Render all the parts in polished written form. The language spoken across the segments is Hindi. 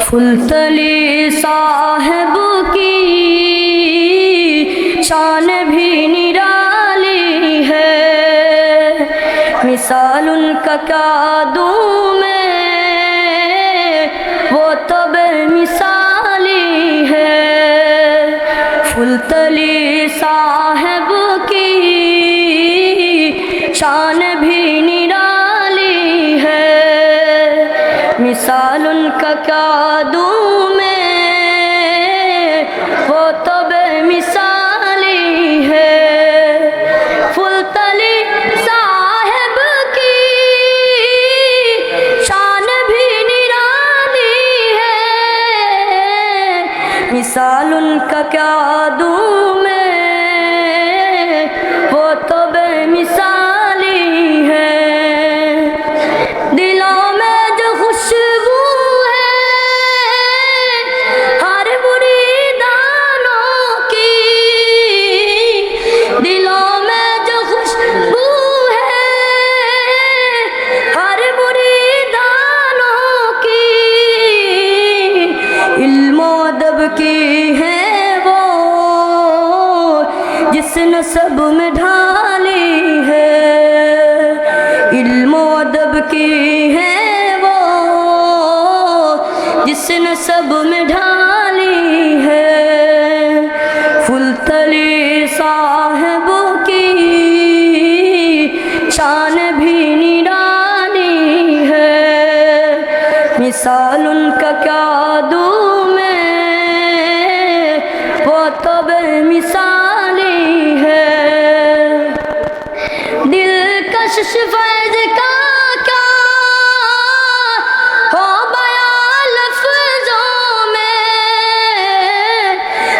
फुलतली साहब की शान भी निराली है, मिसाल उनका क्या दूँ मैं, वो तो बेमिसाली है। फुलतली साहब की शान भी निराली है, मिसाल उनका क्या दूँ मैं, वो तो बेमिसाली है। फुलतली साहब की शान भी निराली है, मिसाल उनका क्या दूँ मैं, वो तो बेमिसाली है। दिलों में जो खुशबू है हर बुरी दानों की, दिलों में जो खुशबू है हर बुरी दानों की, इल्मो अदब की है वो जिसने सब में ढाली है, इल्मो अदब की है वो जिसने सब में ढाली है। फुलतली साहब की शान भी निराली है, मिसाल उनका क्या दूँ मैं, वो तो बेमिसाली है। दिलकश फैज़ का क्या हो बयां लफ्ज़ों में,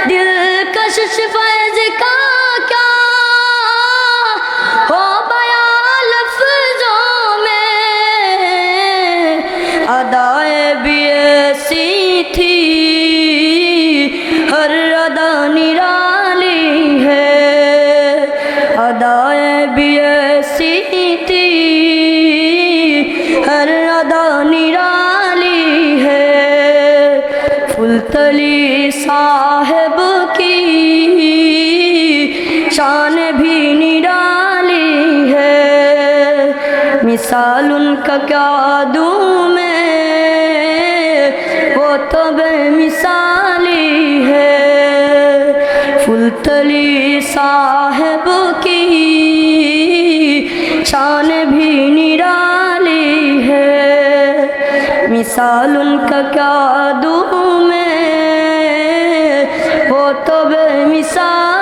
दिलकश फैज़ का क्या हो बयां लफ्ज़ों में, अदाए भी ऐसी थी हर अदा निराली है, अदाए भी ऐसी थी हर अदा निराली है। फुलतली साहब की शान भी निराली है, मिसाल उनका क्या दूँ मैं, वो तो बेमिसाली है। फुलतली साहब की शान भी निराली है, मिसाल उनका क्या दूँ मैं, वो तो बेमिसाल